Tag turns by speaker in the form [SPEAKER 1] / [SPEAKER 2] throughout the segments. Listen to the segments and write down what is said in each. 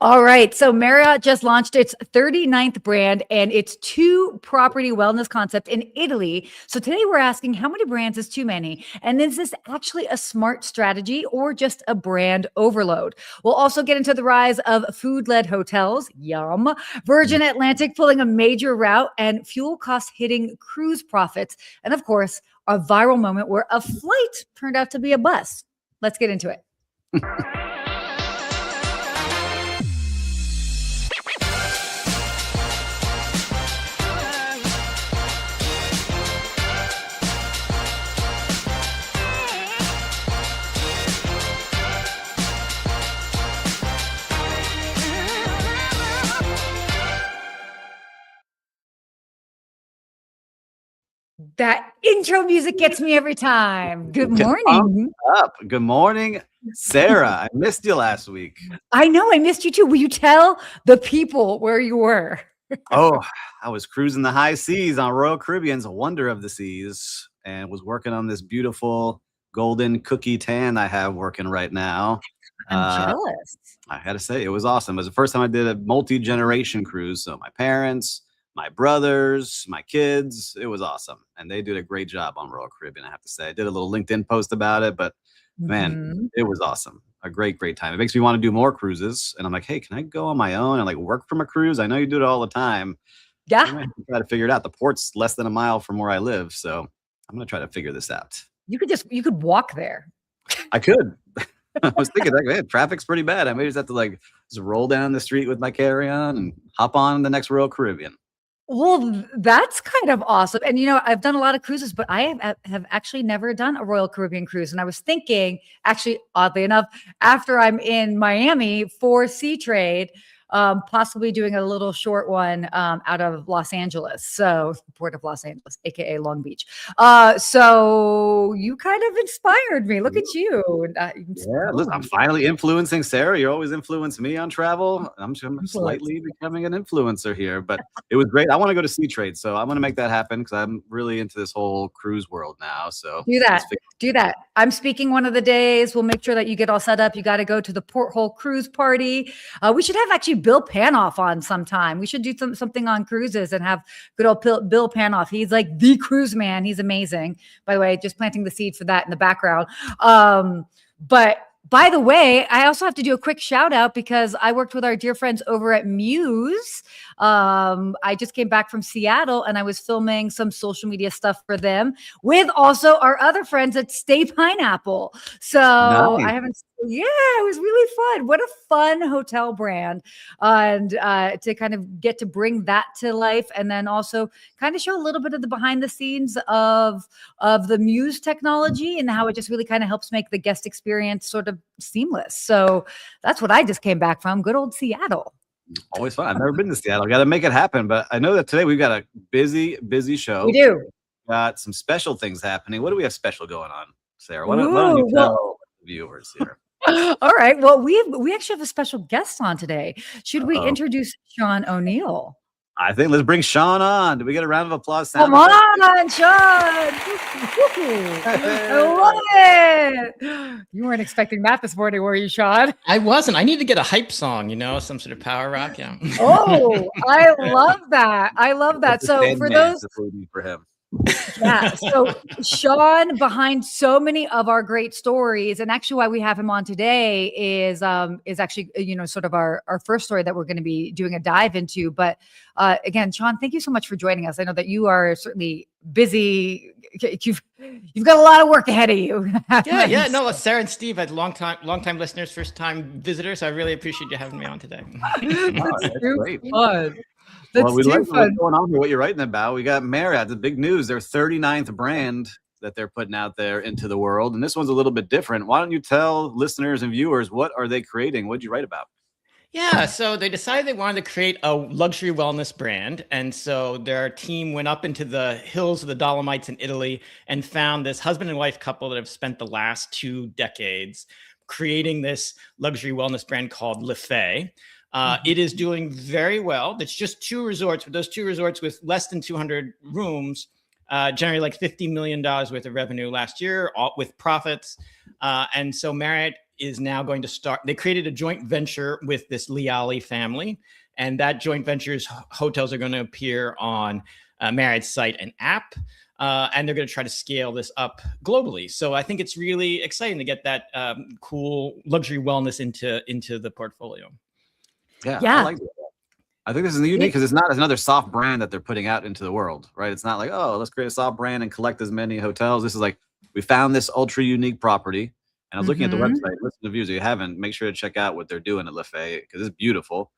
[SPEAKER 1] All right. So Marriott just launched its 39th brand and its two property wellness concept in Italy. So today we're asking how many brands is too many? And is this actually a smart strategy or just a brand overload? We'll also get into the rise of food-led hotels, yum, Virgin Atlantic pulling a major route and fuel costs hitting cruise profits. And of course, a viral moment where a flight turned out to be a bus. Let's get into it. That intro music gets me every time. Good morning.
[SPEAKER 2] Good morning, Sarah. I missed you last week.
[SPEAKER 1] I know I missed you too. Will you tell the people where you were?
[SPEAKER 2] Oh, I was cruising the high seas on Royal Caribbean's Wonder of the Seas and was working on this beautiful golden cookie tan I have working right now.
[SPEAKER 1] I'm jealous.
[SPEAKER 2] I had to say, it was awesome. It was the first time I did a multi-generation cruise. So my parents, my brothers, my kids, it was awesome. And they did a great job on Royal Caribbean, I have to say. I did a little LinkedIn post about it, but man, it was awesome. A great time. It makes me want to do more cruises. And I'm like, hey, can I go on my own and like work from a cruise? I know you do it all the time.
[SPEAKER 1] Yeah.
[SPEAKER 2] I'm going to try to figure it out. The port's less than a mile from where I live. So I'm going to try to figure this out.
[SPEAKER 1] You could walk there.
[SPEAKER 2] I could. I was thinking, like, man, traffic's pretty bad. I may just have to like just roll down the street with my carry-on and hop on the next Royal Caribbean.
[SPEAKER 1] Well, that's kind of awesome. And, I've done a lot of cruises, but I have actually never done a Royal Caribbean cruise. And I was thinking, actually, oddly enough, after I'm in Miami for Sea Trade, possibly doing a little short one out of Los Angeles. So Port of Los Angeles, aka Long Beach. So you kind of inspired me. Look at you.
[SPEAKER 2] Yeah, listen, I'm finally influencing Sarah. You always influence me on travel. I'm slightly becoming an influencer here, but it was great. I want to go to Sea Trade, so I'm going to make that happen because I'm really into this whole cruise world now. So
[SPEAKER 1] do that. I'm speaking one of the days. We'll make sure that you get all set up. You got to go to the Porthole Cruise Party. We should have actually Bill Panoff on sometime. We should do something on cruises and have good old Bill Panoff. He's like the cruise man. He's amazing. By the way, just planting the seed for that in the background. But by the way, I also have to do a quick shout out because I worked with our dear friends over at Muse. I just came back from Seattle and I was filming some social media stuff for them with also our other friends at Stay Pineapple. So nice. It was really fun. What a fun hotel brand. And to kind of get to bring that to life and then also kind of show a little bit of the behind the scenes of the Muse technology and how it just really kind of helps make the guest experience sort of seamless. So that's what I just came back from. Good old Seattle.
[SPEAKER 2] Always fun. I've never been to Seattle. Got to make it happen. But I know that today we've got a busy show.
[SPEAKER 1] We do.
[SPEAKER 2] Got some special things happening. What do we have special going on, Sarah? Why don't you tell the viewers here?
[SPEAKER 1] All right. Well, we actually have a special guest on today. Should we introduce Sean O'Neill?
[SPEAKER 2] I think let's bring Sean on. Do we get a round of applause?
[SPEAKER 1] Come on, Sean. I love it. You weren't expecting that this morning, were you, Sean?
[SPEAKER 3] I wasn't. I need to get a hype song, some sort of power rock. Yeah.
[SPEAKER 1] Oh, I love that. So for those
[SPEAKER 2] for him.
[SPEAKER 1] Yeah. So Sean, behind so many of our great stories, and actually why we have him on today is actually, sort of our first story that we're going to be doing a dive into. But again, Sean, thank you so much for joining us. I know that you are certainly busy. You've got a lot of work ahead of you.
[SPEAKER 3] Yeah. No, Sarah and Steve had long time listeners, first time visitors. So I really appreciate you having me on today.
[SPEAKER 1] That's great. Fun.
[SPEAKER 2] Well, we like what's going on here, what you're writing about. We got Marriott, the big news, their 39th brand that they're putting out there into the world. And this one's a little bit different. Why don't you tell listeners and viewers, what are they creating? What did you write about?
[SPEAKER 3] Yeah, so they decided they wanted to create a luxury wellness brand. And so their team went up into the hills of the Dolomites in Italy and found this husband and wife couple that have spent the last 2 decades creating this luxury wellness brand called Le Fay. It is doing very well. It's just 2 resorts, but those 2 resorts with less than 200 rooms generated like $50 million worth of revenue last year, all with profits. And so Marriott is now going to start. They created a joint venture with this Liali family, and that joint venture's hotels are going to appear on Marriott's site and app. And they're going to try to scale this up globally. So I think it's really exciting to get that cool luxury wellness into the portfolio.
[SPEAKER 2] Yeah. I like that. I think this is unique because it's not another soft brand that they're putting out into the world, right? It's not like, oh, let's create a soft brand and collect as many hotels. This is like, we found this ultra unique property. And I was looking at the website, listen to views. If you haven't, make sure to check out what they're doing at Le Fay because it's beautiful.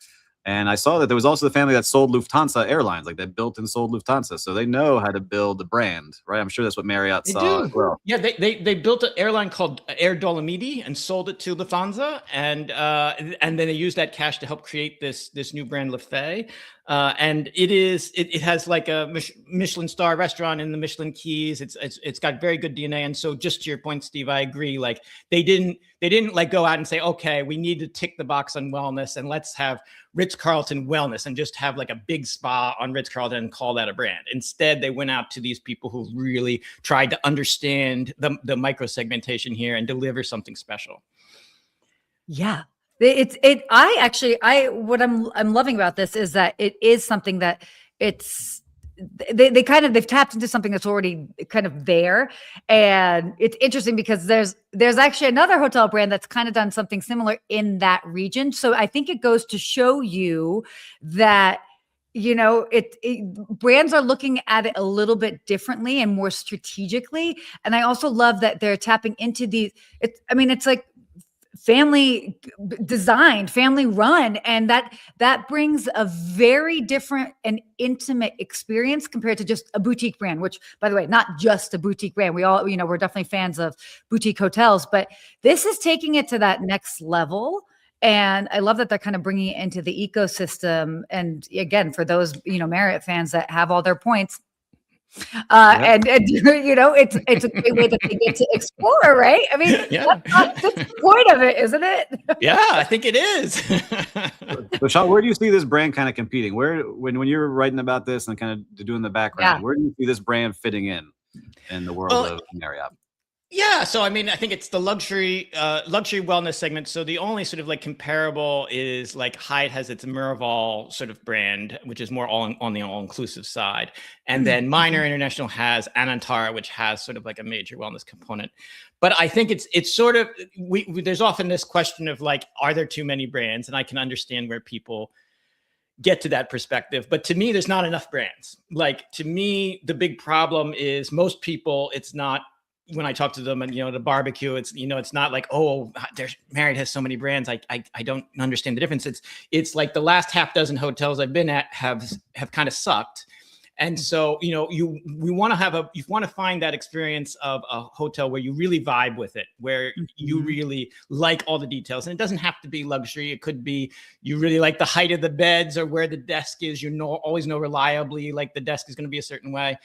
[SPEAKER 2] And I saw that there was also the family that sold Lufthansa Airlines, like they built and sold Lufthansa. So they know how to build the brand, right? I'm sure that's what Marriott saw as well.
[SPEAKER 3] Yeah, they built an airline called Air Dolomiti and sold it to Lufthansa. And then they used that cash to help create this new brand, Le Fay. And it has like a Michelin star restaurant in the Michelin Keys. It's got very good DNA. And so just to your point, Steve, I agree. Like they didn't like go out and say, okay, we need to tick the box on wellness and let's have Ritz-Carlton wellness and just have like a big spa on Ritz-Carlton and call that a brand. Instead, they went out to these people who really tried to understand the micro segmentation here and deliver something special.
[SPEAKER 1] Yeah. What I'm loving about this is that it is something that they've tapped into something that's already kind of there. And it's interesting because there's actually another hotel brand that's kind of done something similar in that region. So I think it goes to show you that, brands are looking at it a little bit differently and more strategically. And I also love that they're tapping into these, it's like family designed, family run. And that brings a very different and intimate experience compared to just a boutique brand, which, by the way, not just a boutique brand. We all, we're definitely fans of boutique hotels, but this is taking it to that next level. And I love that they're kind of bringing it into the ecosystem. And again, for those, Marriott fans that have all their points, and it's a great way that they get to explore, right? I mean, that's the point of it, isn't it?
[SPEAKER 3] Yeah, I think it is.
[SPEAKER 2] So Sean, where do you see this brand kind of competing? When you're writing about this and kind of doing the background, where do you see this brand fitting in the world of Marriott?
[SPEAKER 3] Yeah, so I think it's the luxury wellness segment. So the only sort of like comparable is like Hyatt has its Miraval sort of brand, which is more on the all-inclusive side, and then Minor International has Anantara, which has sort of like a major wellness component. But I think it's sort of there's often this question of like, are there too many brands? And I can understand where people get to that perspective, but to me, there's not enough brands. Like to me, the big problem is most people, it's not. When I talk to them and, the barbecue, it's, it's not like, oh, Marriott has so many brands. I don't understand the difference. It's like the last half dozen hotels I've been at have kind of sucked. And so, you want to find that experience of a hotel where you really vibe with it, where you really like all the details. And it doesn't have to be luxury. It could be, you really like the height of the beds or where the desk is, always know reliably, like the desk is going to be a certain way.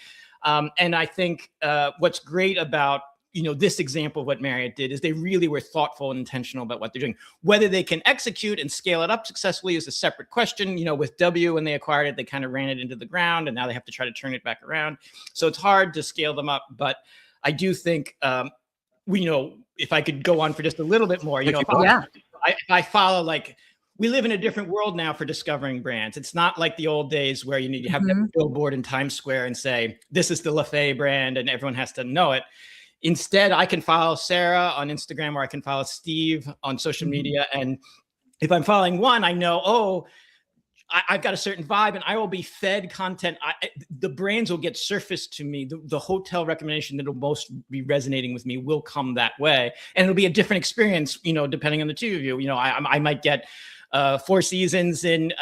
[SPEAKER 3] And I think what's great about, this example of what Marriott did is they really were thoughtful and intentional about what they're doing. Whether they can execute and scale it up successfully is a separate question. With W, when they acquired it, they kind of ran it into the ground and now they have to try to turn it back around. So it's hard to scale them up. But I do think, if I could go on for just a little bit more, if I follow like, we live in a different world now for discovering brands. It's not like the old days where you have a billboard in Times Square and say, this is the Le Fay brand and everyone has to know it. Instead, I can follow Sarah on Instagram or I can follow Steve on social media. And if I'm following one, I know, I've got a certain vibe and I will be fed content. The brands will get surfaced to me. The hotel recommendation that will most be resonating with me will come that way. And it'll be a different experience, depending on the two of you. I might get Four Seasons in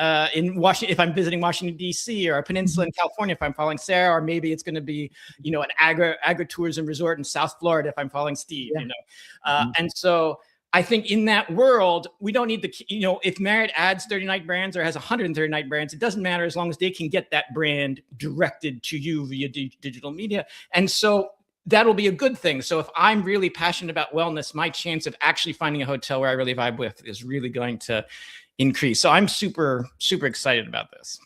[SPEAKER 3] Washington if I'm visiting Washington D.C. or a peninsula in California if I'm following Sarah, or maybe it's going to be an agritourism resort in South Florida if I'm following Steve. And so I think in that world we don't need if Marriott adds 39 brands or has 139 brands, it doesn't matter as long as they can get that brand directed to you via digital media. And so that'll be a good thing. So if I'm really passionate about wellness, my chance of actually finding a hotel where I really vibe with is really going to increase. So I'm super, super excited about this.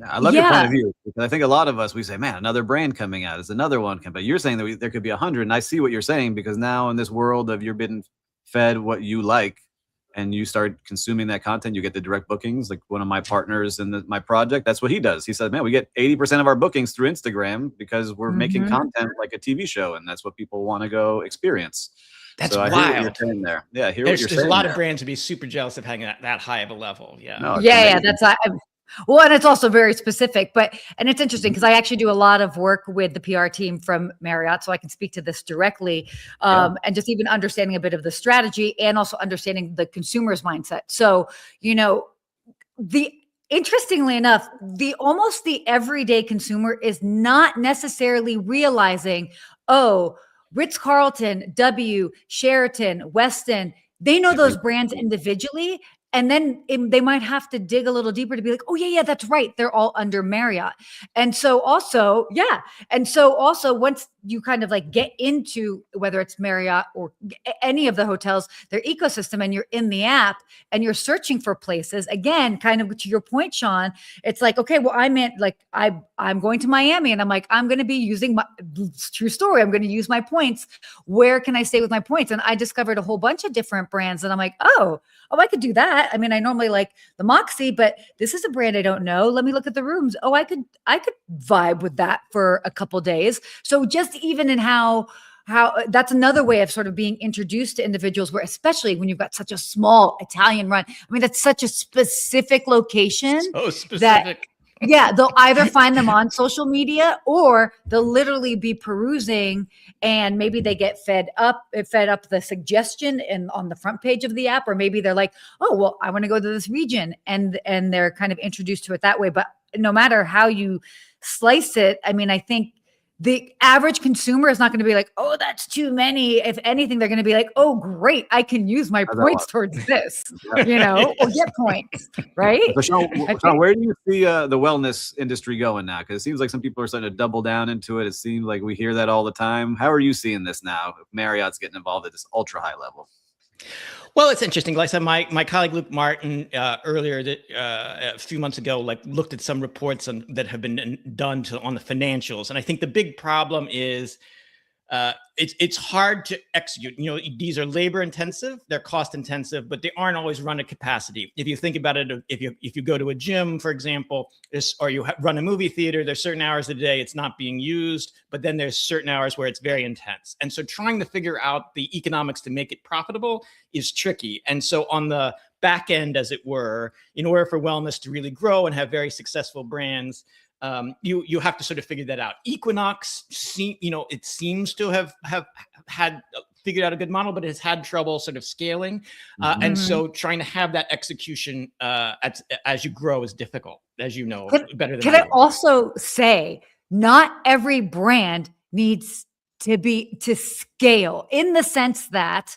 [SPEAKER 2] I love your point of view, because I think a lot of us, we say, man, another brand coming out. There's another one coming. But you're saying that there could be 100. And I see what you're saying, because now in this world of you're bidding fed what you like and you start consuming that content, you get the direct bookings. Like one of my partners in my project, that's what he does. He said, man, we get 80% of our bookings through Instagram because we're making content like a TV show, and that's what people want to go experience.
[SPEAKER 3] That's
[SPEAKER 2] so I
[SPEAKER 3] wild.
[SPEAKER 2] hear what you're saying there. Yeah,
[SPEAKER 3] There's a lot of brands would be super jealous of having that high of a level. Yeah.
[SPEAKER 2] No,
[SPEAKER 1] Yeah, that's well, and it's also very specific, and it's interesting because I actually do a lot of work with the PR team from Marriott, so I can speak to this directly, and just even understanding a bit of the strategy and also understanding the consumer's mindset. So, interestingly enough, almost the everyday consumer is not necessarily realizing, oh, Ritz-Carlton, W, Sheraton, Westin, they know those brands individually. And then they might have to dig a little deeper to be like, oh, yeah, that's right. They're all under Marriott. And so also, once you kind of like get into whether it's Marriott or any of the hotels, their ecosystem, and you're in the app and you're searching for places, again, kind of to your point, Sean, it's like, okay, well, I'm going to Miami and I'm like, I'm going to be using true story. I'm going to use my points. Where can I stay with my points? And I discovered a whole bunch of different brands and I'm like, oh, I could do that. I mean, I normally like the Moxie, but this is a brand I don't know. Let me look at the rooms. Oh, I could vibe with that for a couple days. So just even in how that's another way of sort of being introduced to individuals where, especially when you've got such a small Italian run, I mean, that's such a specific location.
[SPEAKER 3] So specific.
[SPEAKER 1] They'll either find them on social media or they'll literally be perusing and maybe they get fed up the suggestion on the front page of the app, or maybe they're like, oh, well, I want to go to this region, and they're kind of introduced to it that way. But no matter how you slice it, I mean, I think the average consumer is not going to be like, oh, that's too many. If anything, they're going to be like, oh, great, I can use my points towards this, or get points, right?
[SPEAKER 2] So Sean, where do you see the wellness industry going now? Because it seems like some people are starting to double down into it. It seems like we hear that all the time. How are you seeing this now? If Marriott's getting involved at this ultra high level.
[SPEAKER 3] Well, it's interesting. Like I said, my colleague Luke Martin earlier a few months ago, looked at some reports that have been done on the financials, and I think the big problem is it's hard to execute. These are labor intensive, they're cost intensive, but they aren't always run at capacity. If you think about it, if you go to a gym, for example, or you run a movie theater, there's certain hours of the day it's not being used, but then there's certain hours where it's very intense. And so trying to figure out the economics to make it profitable is tricky. And so on the back end, as it were, in order for wellness to really grow and have very successful brands, you have to sort of figure that out. Equinox, it seems to have had figured out a good model, but it has had trouble sort of scaling. And so trying to have that execution as you grow is difficult, as you know, better than
[SPEAKER 1] Can I also say, not every brand needs to scale, in the sense that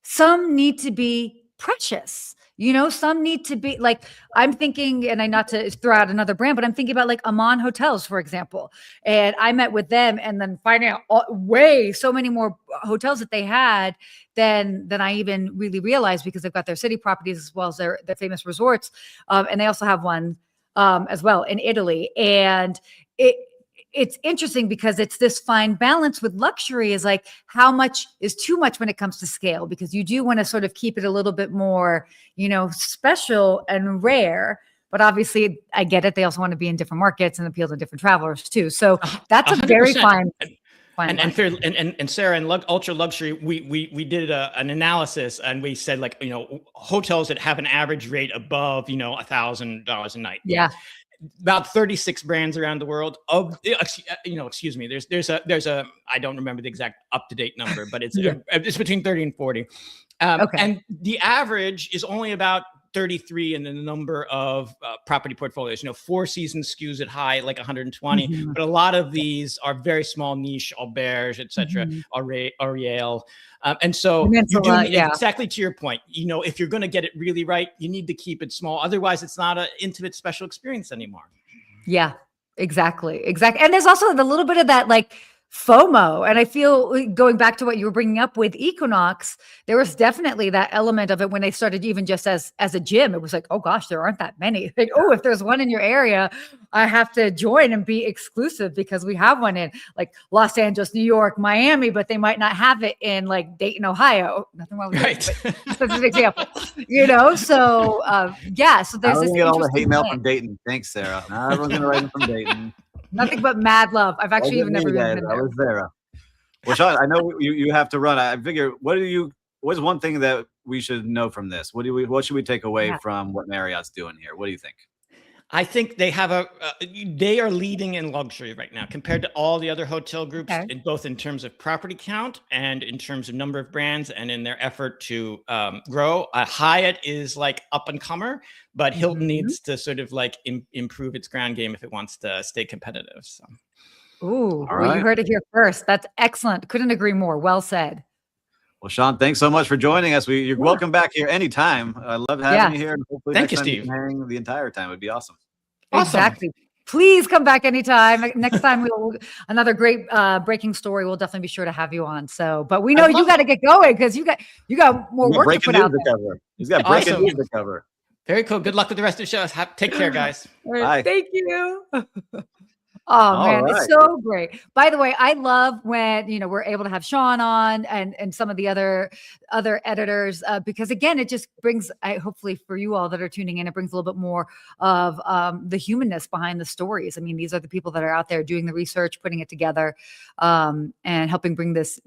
[SPEAKER 1] some need to be precious. Some need to be like, I'm thinking, and I not to throw out another brand, but I'm thinking about like Aman Hotels, for example. And I met with them and then finding out so many more hotels that they had than I even really realized, because they've got their city properties as well as their famous resorts. And they also have one as well in Italy. And it's interesting because it's this fine balance with luxury, is like, how much is too much when it comes to scale, because you do want to sort of keep it a little bit more, special and rare. But obviously, I get it. They also want to be in different markets and appeal to different travelers too. So that's 100%. A very fine.
[SPEAKER 3] And Sarah, in ultra luxury, we did an analysis, and we said, like, hotels that have an average rate above $1,000 a night.
[SPEAKER 1] Yeah.
[SPEAKER 3] About 36 brands around the world. Excuse me. There's a I don't remember the exact up-to-date number, but it's between 30 and 40. Okay. And the average is only about 33 in the number of property portfolios. 4 Seasons skews it high, like 120, but a lot of these are very small niche, auberge, etc., Ariel. And so you're doing exactly to your point. If you're going to get it really right, you need to keep it small. Otherwise, it's not an intimate, special experience anymore.
[SPEAKER 1] Yeah, exactly. And there's also the little bit of that, like, FOMO. And I feel going back to what you were bringing up with Equinox, there was definitely that element of it when they started even just as a gym. It was like, oh gosh, there aren't that many. Like, oh, if there's one in your area, I have to join and be exclusive because we have one in like Los Angeles, New York, Miami, but they might not have it in like Dayton, Ohio. Nothing wrong with
[SPEAKER 3] Right.
[SPEAKER 1] it, but that's an example, you know? So yeah, so there's this
[SPEAKER 2] get all the hate mail
[SPEAKER 1] thing.
[SPEAKER 2] from Dayton. Thanks, Sarah. Now everyone's gonna write them from Dayton.
[SPEAKER 1] Nothing but mad love. I've actually even never been
[SPEAKER 2] I
[SPEAKER 1] there.
[SPEAKER 2] was there. Well, Sean, I know you have to run. I figure, what's one thing that we should know from this? What should we take away from what Marriott's doing here? What do you think?
[SPEAKER 3] I think they have they are leading in luxury right now compared to all the other hotel groups, both in terms of property count and in terms of number of brands and in their effort to grow. Hyatt is like up and comer, but Hilton needs to sort of like improve its ground game if it wants to stay competitive. So.
[SPEAKER 1] Ooh, well, you heard it here first. That's excellent. Couldn't agree more. Well said.
[SPEAKER 2] Well, Sean, thanks so much for joining us. You're welcome back here anytime. I love having you here. And hopefully
[SPEAKER 3] Thank you,
[SPEAKER 2] next time
[SPEAKER 3] Steve.
[SPEAKER 2] you can hang the entire time. It would be awesome.
[SPEAKER 1] Exactly. Please come back anytime. Next time we'll another great breaking story. We'll definitely be sure to have you on. So, but we know you got to get going because you got more work to put out there.
[SPEAKER 2] He's got breaking news to cover.
[SPEAKER 3] Very cool. Good luck with the rest of the show. Take care, guys.
[SPEAKER 1] Bye. Thank you. Oh man, it's so great. By the way, I love when we're able to have Sean on and some of the other editors because again, it just brings hopefully for you all that are tuning in, it brings a little bit more of the humanness behind the stories. I mean, these are the people that are out there doing the research, putting it together, and helping bring this.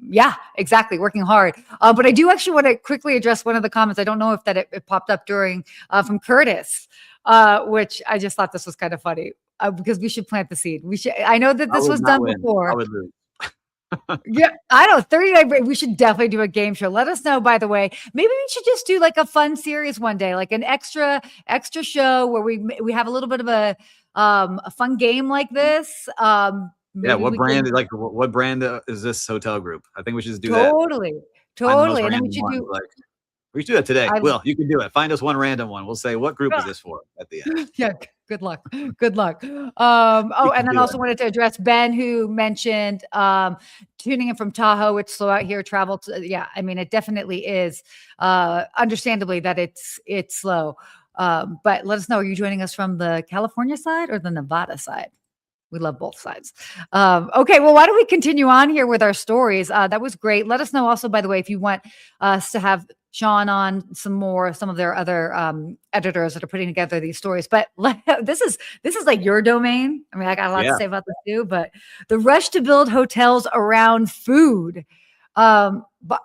[SPEAKER 1] Yeah, exactly. Working hard. But I do actually want to quickly address one of the comments. I don't know if it popped up during from Curtis, which I just thought this was kind of funny because we should plant the seed. I know that this was done before.
[SPEAKER 2] I would lose.
[SPEAKER 1] Yeah, I know. 39. We should definitely do a game show. Let us know, by the way. Maybe we should just do like a fun series one day, like an extra show where we have a little bit of a fun game like this.
[SPEAKER 2] What brand is this hotel group? I think we should just do
[SPEAKER 1] totally.
[SPEAKER 2] that.
[SPEAKER 1] And then we should do.
[SPEAKER 2] We should do that today. You can do it. Find us one random one. We'll say, what group is this for at the end?
[SPEAKER 1] Yeah. Good luck. Good luck. And then also wanted to address Ben, who mentioned tuning in from Tahoe. It's slow out here. Travel. I mean, it definitely is. Understandably that it's slow. But let us know. Are you joining us from the California side or the Nevada side? We love both sides. Okay, well, why don't we continue on here with our stories? That was great. Let us know also, by the way, if you want us to have Sean on some of their other editors that are putting together these stories. But this is like your domain. I mean, I got a lot to say about this too, but the rush to build hotels around food. But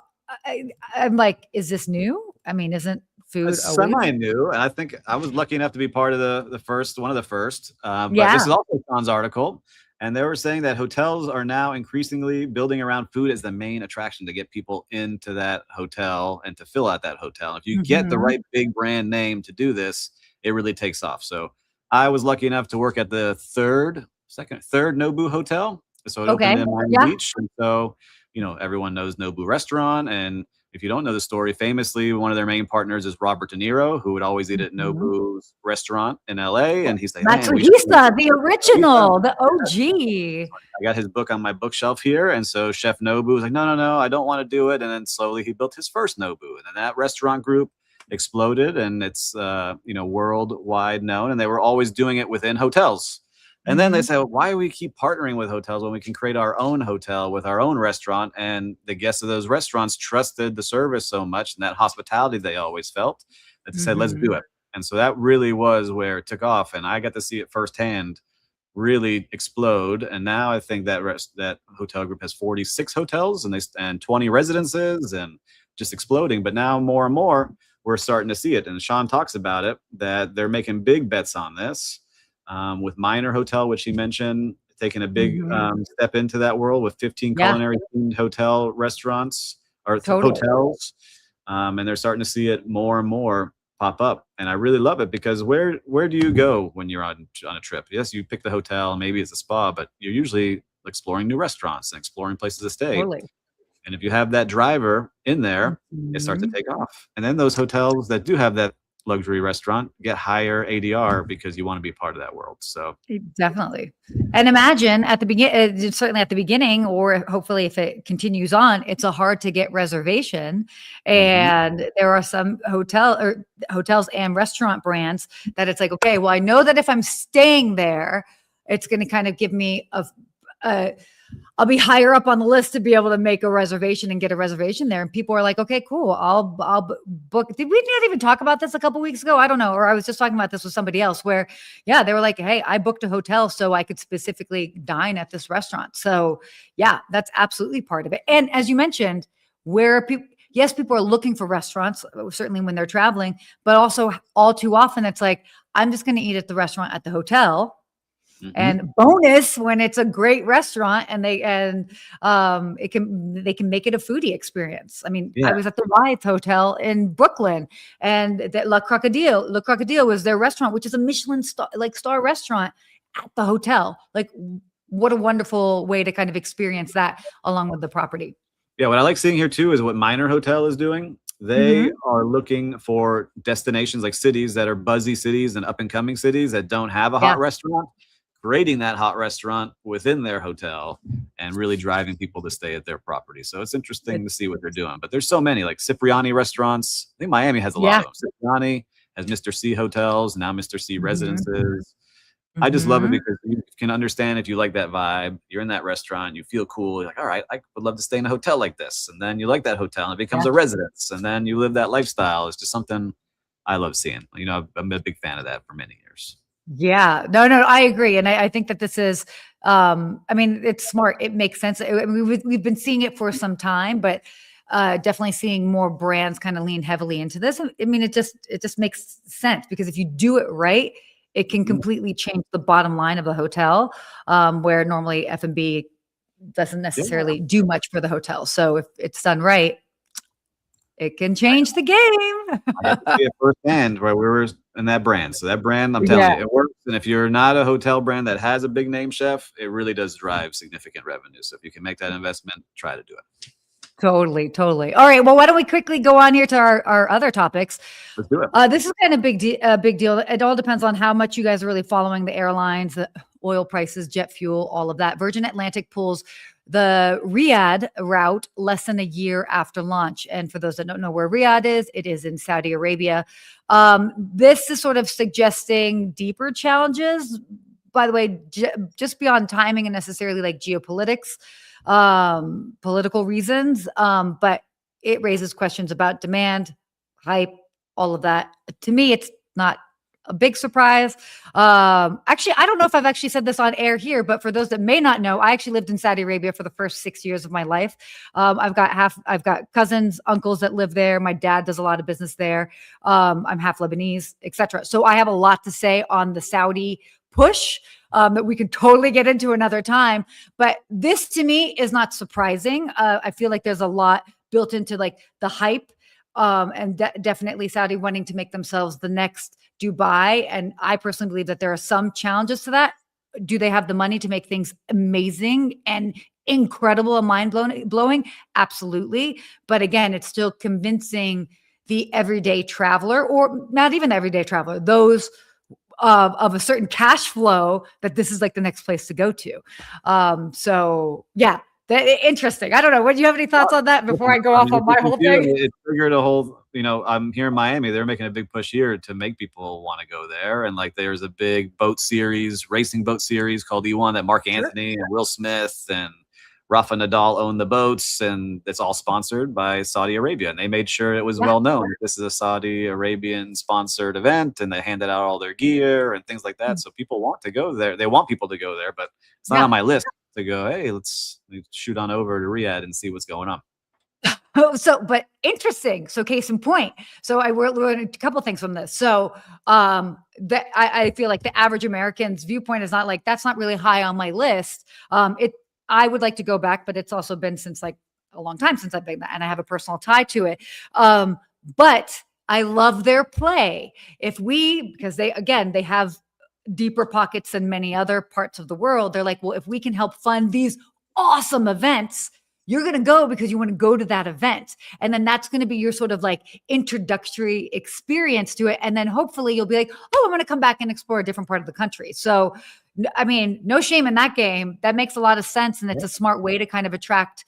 [SPEAKER 1] I'm like, is this new? I mean, isn't food
[SPEAKER 2] semi-new? And I think I was lucky enough to be part of one of the first. But this is also Sean's article. And they were saying that hotels are now increasingly building around food as the main attraction to get people into that hotel and to fill out that hotel. If you get the right big brand name to do this, it really takes off. So I was lucky enough to work at the third Nobu Hotel. So it opened in Miami Beach. And so, everyone knows Nobu Restaurant. And if you don't know the story, famously, one of their main partners is Robert De Niro, who would always eat at Nobu's restaurant in LA. And he's like,
[SPEAKER 1] Matsuhisa, the original, the OG.
[SPEAKER 2] I got his book on my bookshelf here. And so Chef Nobu was like, no, I don't want to do it. And then slowly he built his first Nobu. And then that restaurant group exploded and it's, worldwide known. And they were always doing it within hotels. And then they say, well, why do we keep partnering with hotels when we can create our own hotel with our own restaurant? And the guests of those restaurants trusted the service so much and that hospitality they always felt that they said, let's do it. And so that really was where it took off. And I got to see it firsthand really explode. And now I think that hotel group has 46 hotels and 20 residences and just exploding. But now more and more, we're starting to see it. And Sean talks about it, that they're making big bets on this. With Minor Hotel, which he mentioned, taking a big step into that world with 15 culinary themed hotel restaurants or hotels. And they're starting to see it more and more pop up. And I really love it because where do you go when you're on a trip? Yes, you pick the hotel, maybe it's a spa, but you're usually exploring new restaurants and exploring places to stay.
[SPEAKER 1] Totally.
[SPEAKER 2] And if you have that driver in there, it starts to take off. And then those hotels that do have that luxury restaurant, get higher ADR because you want to be part of that world. So
[SPEAKER 1] Definitely. And imagine at the beginning, certainly at the beginning, or hopefully if it continues on, it's a hard to get reservation. And there are some hotels and restaurant brands that it's like, okay, well, I know that if I'm staying there, it's going to kind of give me I'll be higher up on the list to be able to make a reservation and get a reservation there. And people are like, okay, cool. I'll book. Did we not even talk about this a couple weeks ago? I don't know. Or I was just talking about this with somebody else where, yeah, they were like, hey, I booked a hotel so I could specifically dine at this restaurant. So yeah, that's absolutely part of it. And as you mentioned, where people, yes, people are looking for restaurants, certainly when they're traveling, but also all too often it's like, I'm just going to eat at the restaurant at the hotel. And bonus when it's a great restaurant and they can make it a foodie experience. I mean, I was at the Riyadh Hotel in Brooklyn, and that Le Crocodile was their restaurant, which is a Michelin star restaurant at the hotel. Like, what a wonderful way to kind of experience that along with the property.
[SPEAKER 2] Yeah, what I like seeing here too is what Minor Hotel is doing. They are looking for destinations like cities that are buzzy cities and up and coming cities that don't have a hot restaurant, creating that hot restaurant within their hotel and really driving people to stay at their property. So it's interesting to see what they're doing. But there's so many, like Cipriani restaurants. I think Miami has a lot of them. Cipriani has Mr. C hotels, now Mr. C residences. I just love it because you can understand if you like that vibe, you're in that restaurant, you feel cool. You're like, all right, I would love to stay in a hotel like this. And then you like that hotel and it becomes a residence. And then you live that lifestyle. It's just something I love seeing. You know, I'm a big fan of that for many years.
[SPEAKER 1] Yeah, no, I agree. And I think that this is, I mean, it's smart. It makes sense. I mean, we've been seeing it for some time, but definitely seeing more brands kind of lean heavily into this. I mean, it just makes sense because if you do it right, it can completely change the bottom line of the hotel, where normally F&B doesn't necessarily do much for the hotel. So if it's done right, it can change the game.
[SPEAKER 2] I have to see it firsthand where we were in that brand. So that brand, I'm telling you, it works. And if you're not a hotel brand that has a big name chef, it really does drive significant revenue. So if you can make that investment, try to do it.
[SPEAKER 1] Totally. All right. Well, why don't we quickly go on here to our other topics?
[SPEAKER 2] Let's do it.
[SPEAKER 1] This is kind of big deal. It all depends on how much you guys are really following the airlines, the oil prices, jet fuel, all of that. Virgin Atlantic pulls the Riyadh route less than a year after launch. And for those that don't know where Riyadh is, it is in Saudi Arabia. This is sort of suggesting deeper challenges, by the way, just beyond timing and necessarily like geopolitics, political reasons. But it raises questions about demand, hype, all of that. To me, it's not a big surprise. Actually, I don't know if I've actually said this on air here, but for those that may not know, I actually lived in Saudi Arabia for the first 6 years of my life. I've got cousins, uncles that live there. My dad does a lot of business there. I'm half Lebanese, etc. So I have a lot to say on the Saudi push that we could totally get into another time. But this to me is not surprising. I feel like there's a lot built into like the hype. And definitely Saudi wanting to make themselves the next Dubai. And I personally believe that there are some challenges to that. Do they have the money to make things amazing and incredible and mind-blowing? Absolutely. But again, it's still convincing the everyday traveler, or not even the everyday traveler, those of a certain cash flow, that this is like the next place to go to. So yeah. Interesting. I don't know. Do you have any thoughts on that before I go off on my whole thing?
[SPEAKER 2] It triggered a whole, I'm here in Miami. They're making a big push here to make people want to go there. And like, there's a big racing boat series called E1 that Mark Anthony and Will Smith and Rafa Nadal own the boats. And it's all sponsored by Saudi Arabia. And they made sure it was well known. This is a Saudi Arabian sponsored event, and they handed out all their gear and things like that. So people want to go there. They want people to go there, but it's not on my list to go, hey, let's shoot on over to Riyadh and see what's going on.
[SPEAKER 1] But interesting. So case in point. So I learned a couple of things from this. So that I feel like the average American's viewpoint is not like, that's not really high on my list. I would like to go back, but it's also been since like a long time since I've been there, and I have a personal tie to it. But I love their play. Because they have deeper pockets than many other parts of the world. They're like, well, if we can help fund these awesome events, you're going to go because you want to go to that event. And then that's going to be your sort of like introductory experience to it. And then hopefully you'll be like, oh, I'm going to come back and explore a different part of the country. So, I mean, no shame in that game. That makes a lot of sense. And it's a smart way to kind of attract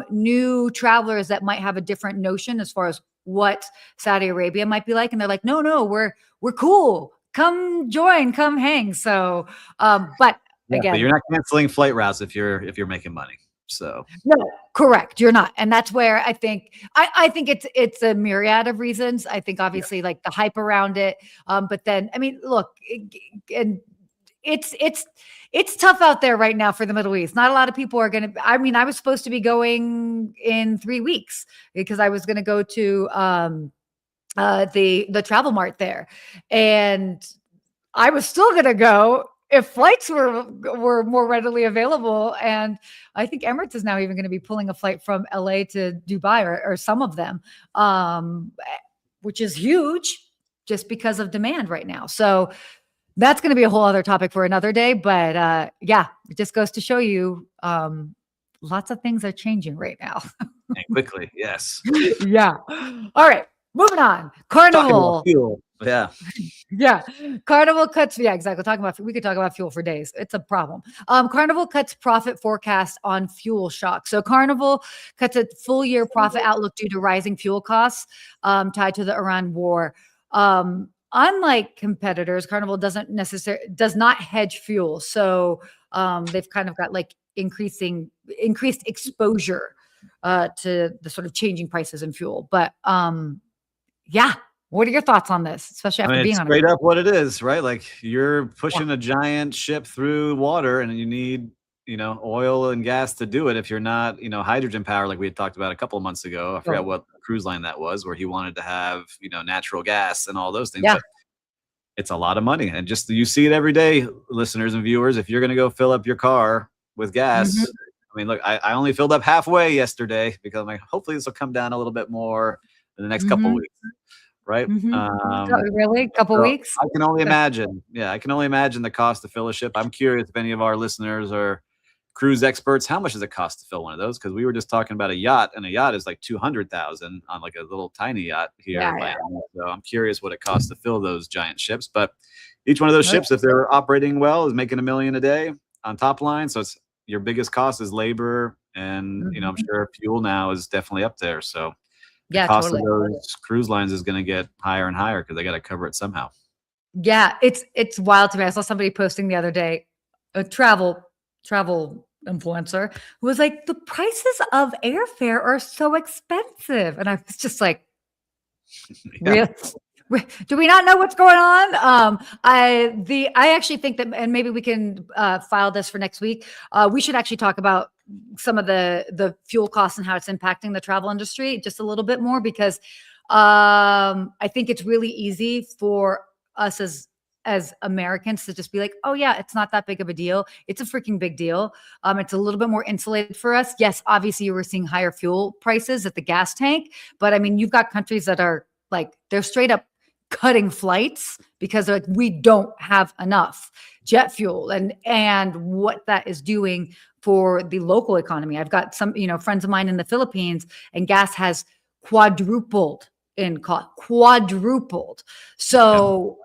[SPEAKER 1] new travelers that might have a different notion as far as what Saudi Arabia might be like. And they're like, no, we're cool. Come join, come hang. So, but again,
[SPEAKER 2] but you're not canceling flight routes if you're making money. So
[SPEAKER 1] no, correct. You're not. And that's where I think it's a myriad of reasons. I think obviously like the hype around it. But then, I mean, look, and it's tough out there right now for the Middle East. Not a lot of people are going to, I mean, I was supposed to be going in 3 weeks because I was going to go to the Travel Mart there. And I was still going to go if flights were more readily available. And I think Emirates is now even going to be pulling a flight from LA to Dubai or some of them, which is huge just because of demand right now. So that's going to be a whole other topic for another day. But yeah, it just goes to show you lots of things are changing right now.
[SPEAKER 2] and quickly, yes.
[SPEAKER 1] Yeah. All right. Moving on. Carnival.
[SPEAKER 2] Yeah.
[SPEAKER 1] Yeah. Carnival cuts. Yeah, exactly. We could talk about fuel for days. It's a problem. Carnival cuts profit forecast on fuel shock. So Carnival cuts a full year profit outlook due to rising fuel costs tied to the Iran war. Unlike competitors, Carnival does not hedge fuel. So they've kind of got like increased exposure to the sort of changing prices in fuel. But yeah. What are your thoughts on this, especially after being on it?
[SPEAKER 2] Straight up what it is, right? Like you're pushing a giant ship through water and you need, oil and gas to do it. If you're not, hydrogen power, like we had talked about a couple of months ago, I forgot what cruise line that was, where he wanted to have, natural gas and all those things.
[SPEAKER 1] Yeah.
[SPEAKER 2] But it's a lot of money. And just, you see it every day, listeners and viewers, if you're going to go fill up your car with gas, I mean, look, I only filled up halfway yesterday because I'm like, hopefully this will come down a little bit more in the next couple of weeks. Right?
[SPEAKER 1] Really? Couple weeks?
[SPEAKER 2] I can only imagine. Yeah, I can only imagine the cost to fill a ship. I'm curious if any of our listeners are cruise experts. How much does it cost to fill one of those? Because we were just talking about a yacht, and a yacht is like $200,000 on like a little tiny yacht here.
[SPEAKER 1] Yeah.
[SPEAKER 2] So I'm curious what it costs to fill those giant ships. But each one of those ships, if they're operating well, is making $1 million a day on top line. So it's your biggest cost is labor, and I'm sure fuel now is definitely up there. So the cost of those cruise lines is going to get higher and higher because they got to cover it somehow.
[SPEAKER 1] Yeah, it's wild to me. I saw somebody posting the other day, a travel influencer who was like, the prices of airfare are so expensive. And I was just like, really? Do we not know what's going on? I actually think that, and maybe we can file this for next week. We should actually talk about some of the fuel costs and how it's impacting the travel industry just a little bit more, because I think it's really easy for us as Americans to just be like, oh yeah, it's not that big of a deal. It's a freaking big deal. It's a little bit more insulated for us. Yes, obviously you were seeing higher fuel prices at the gas tank, but I mean, you've got countries that are like, they're straight up cutting flights because like we don't have enough jet fuel, and what that is doing for the local economy. I've got some, friends of mine in the Philippines, and gas has quadrupled in cost. So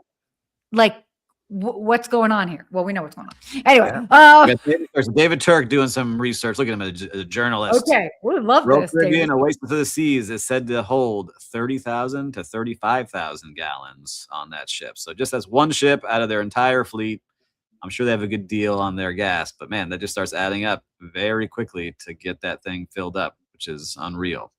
[SPEAKER 1] like what's going on here? Well, we know what's going on. Anyway,
[SPEAKER 2] there's David Turk doing some research. Look at him as a journalist.
[SPEAKER 1] Okay, we love
[SPEAKER 2] Royal
[SPEAKER 1] this.
[SPEAKER 2] Caribbean Oasis of the Seas is said to hold 30,000 to 35,000 gallons on that ship. So just as one ship out of their entire fleet, I'm sure they have a good deal on their gas. But man, that just starts adding up very quickly to get that thing filled up, which is unreal.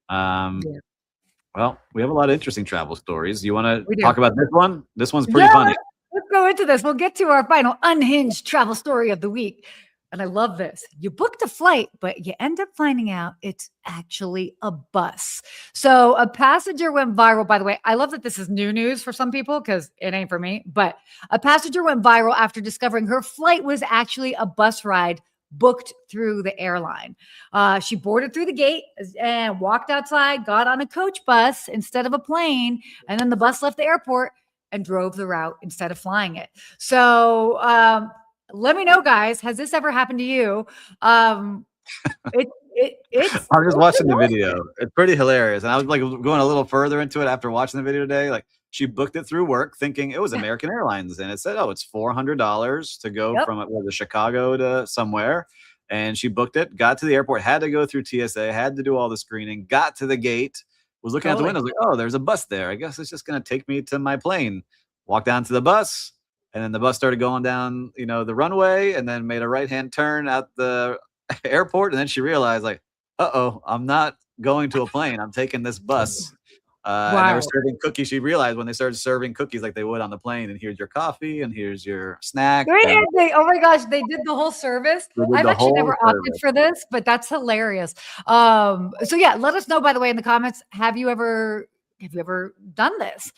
[SPEAKER 2] Well, we have a lot of interesting travel stories. You want to talk about this one? This one's pretty funny.
[SPEAKER 1] Let's go into this. We'll get to our final unhinged travel story of the week. And I love this. You booked a flight, but you end up finding out it's actually a bus. So a passenger went viral. By the way, I love that this is new news for some people because it ain't for me. But a passenger went viral after discovering her flight was actually a bus ride booked through the airline. She boarded through the gate and walked outside, got on a coach bus instead of a plane. And then the bus left the airport and drove the route instead of flying it. So let me know, guys, has this ever happened to you? It's
[SPEAKER 2] I was just watching the video. It's pretty hilarious. And I was like going a little further into it after watching the video today. Like she booked it through work thinking it was American Airlines. And it said, oh, it's $400 to go from Chicago to somewhere. And she booked it, got to the airport, had to go through TSA, had to do all the screening, got to the gate, was looking out the window, like, oh, there's a bus there. I guess it's just going to take me to my plane. Walked down to the bus. And then the bus started going down, the runway and then made a right-hand turn at the airport. And then she realized like, uh-oh, I'm not going to a plane. I'm taking this bus. And they were serving cookies. She realized when they started serving cookies like they would on the plane, and here's your coffee and here's your snack.
[SPEAKER 1] Oh my gosh, they did the whole service. I've actually never opted for this, but that's hilarious. So yeah, let us know, by the way, in the comments, have you ever done this?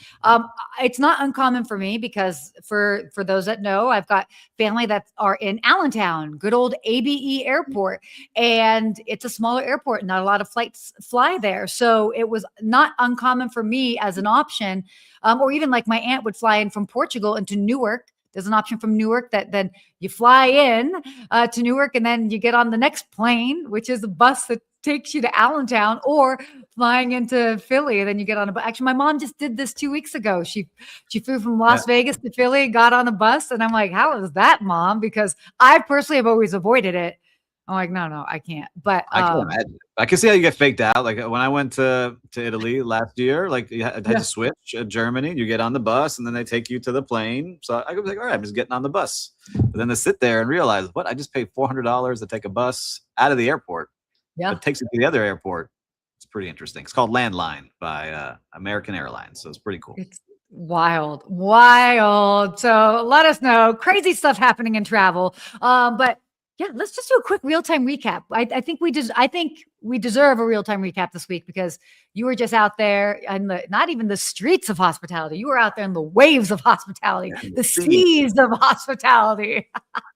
[SPEAKER 1] It's not uncommon for me because for those that know, I've got family that are in Allentown, good old ABE airport, and it's a smaller airport. Not a lot of flights fly there. So it was not uncommon for me as an option, or even like my aunt would fly in from Portugal into Newark. There's an option from Newark that then you fly in to Newark and then you get on the next plane, which is a bus that takes you to Allentown, or flying into Philly. And then you get on a bus. Actually, my mom just did this 2 weeks ago. She flew from Las Vegas to Philly, got on a bus. And I'm like, how is that, Mom? Because I personally have always avoided it. I'm like, no, I can't. But
[SPEAKER 2] I can see how you get faked out. Like when I went to Italy last year, like you had to switch at Germany. You get on the bus and then they take you to the plane. So I was like, all right, I'm just getting on the bus. But then to sit there and realize, what? I just paid $400 to take a bus out of the airport. Yeah, it takes you to the other airport. It's pretty interesting. It's called Landline by American Airlines. So it's pretty cool. It's
[SPEAKER 1] wild. So let us know. Crazy stuff happening in travel. But yeah, let's just do a quick real-time recap. I think we deserve a real-time recap this week because you were just out there in not even the streets of hospitality. You were out there in the waves of hospitality, the seas of hospitality.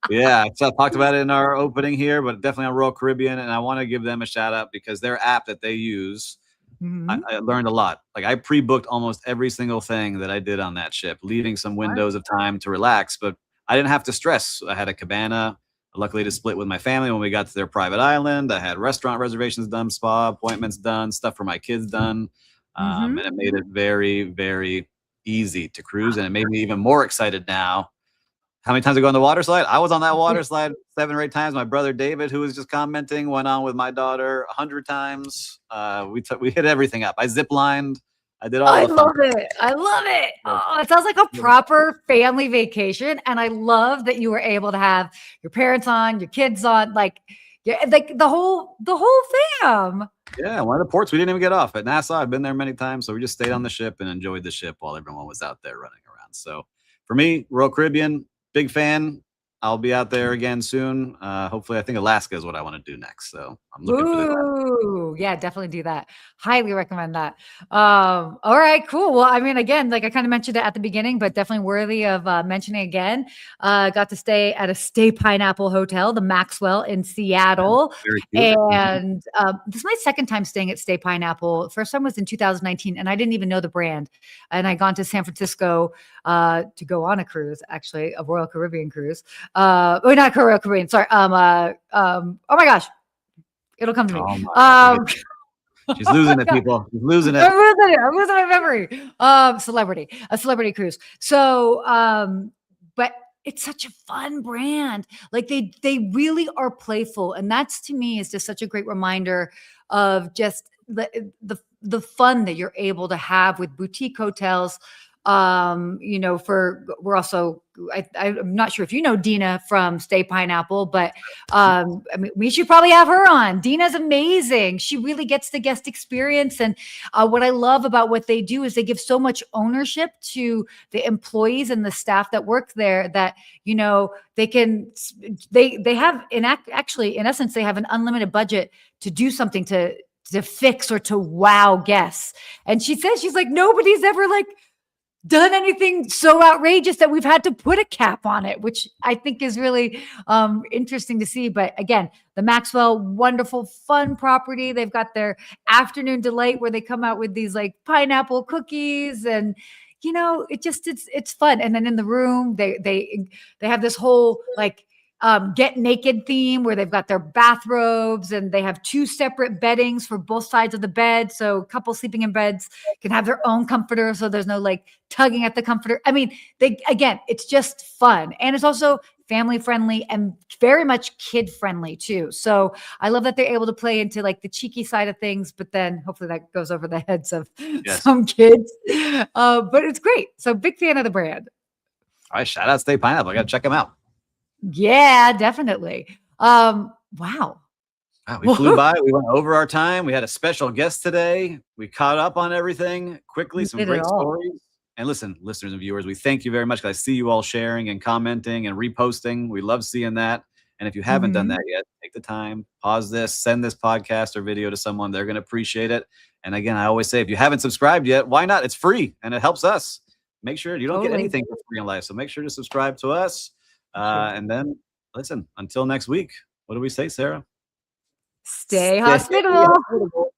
[SPEAKER 2] Yeah, so I talked about it in our opening here, but definitely on Royal Caribbean. And I want to give them a shout out because their app that they use, I learned a lot. Like I pre-booked almost every single thing that I did on that ship, leaving some windows of time to relax, but I didn't have to stress. I had a cabana, luckily to split with my family when we got to their private island. I had restaurant reservations done, spa appointments done, stuff for my kids done. And it made it very, very easy to cruise. And it made me even more excited now. How many times I go on the water slide? I was on that water slide 7 or 8 times. My brother David, who was just commenting, went on with my daughter 100 times. We hit everything up. I zip lined. I did all. I love
[SPEAKER 1] it. Oh, it sounds like a proper family vacation, and I love that you were able to have your parents on, your kids on, like the whole fam.
[SPEAKER 2] Yeah, one of the ports we didn't even get off at Nassau. I've been there many times, so we just stayed on the ship and enjoyed the ship while everyone was out there running around. So for me, Royal Caribbean, big fan. I'll be out there again soon. Hopefully, I think Alaska is what I want to do next. So I'm looking for that.
[SPEAKER 1] Yeah, definitely do that. Highly recommend that. All right, cool. Well, I mean, again, like I kind of mentioned it at the beginning, but definitely worthy of mentioning again. Got to stay at a Stay Pineapple Hotel, the Maxwell in Seattle. And this is my second time staying at Stay Pineapple. First time was in 2019, and I didn't even know the brand. And I gone to San Francisco to go on a cruise, actually, a Royal Caribbean cruise. Not Royal Caribbean. Sorry. Oh my gosh, it'll come to me.
[SPEAKER 2] She's losing it, people. She's losing it.
[SPEAKER 1] I'm losing my memory. A celebrity cruise. So, but it's such a fun brand. Like they really are playful, and that's to me is just such a great reminder of just the fun that you're able to have with boutique hotels. We're also, I'm not sure if you know Dina from Stay Pineapple, but I mean, we should probably have her on. Dina's amazing. She really gets the guest experience. And what I love about what they do is they give so much ownership to the employees and the staff that work there that, they have actually, in essence, they have an unlimited budget to do something to fix or to wow guests. And she says, she's like, nobody's ever done anything so outrageous that we've had to put a cap on it, which I think is really interesting to see. But again, the Maxwell, wonderful, fun property. They've got their afternoon delight where they come out with these pineapple cookies and, it's fun. And then in the room, they have this whole get naked theme where they've got their bathrobes and they have 2 separate beddings for both sides of the bed. So couples sleeping in beds can have their own comforter. So there's no like tugging at the comforter. I mean, again, it's just fun. And it's also family friendly and very much kid friendly too. So I love that they're able to play into like the cheeky side of things, but then hopefully that goes over the heads of some kids. But it's great. So big fan of the brand.
[SPEAKER 2] All right. Shout out Stay Pineapple. I got to check them out.
[SPEAKER 1] Yeah, definitely. Wow.
[SPEAKER 2] Wow, we flew by. We went over our time. We had a special guest today. We caught up on everything quickly. Some great stories. And listen, listeners and viewers, we thank you very much because I see you all sharing and commenting and reposting. We love seeing that. And if you haven't done that yet, take the time, pause this, send this podcast or video to someone. They're going to appreciate it. And again, I always say, if you haven't subscribed yet, why not? It's free and it helps us. Make sure you don't get anything for free in life. So make sure to subscribe to us. And then listen, until next week, what do we say, Sarah?
[SPEAKER 1] Stay hospitable.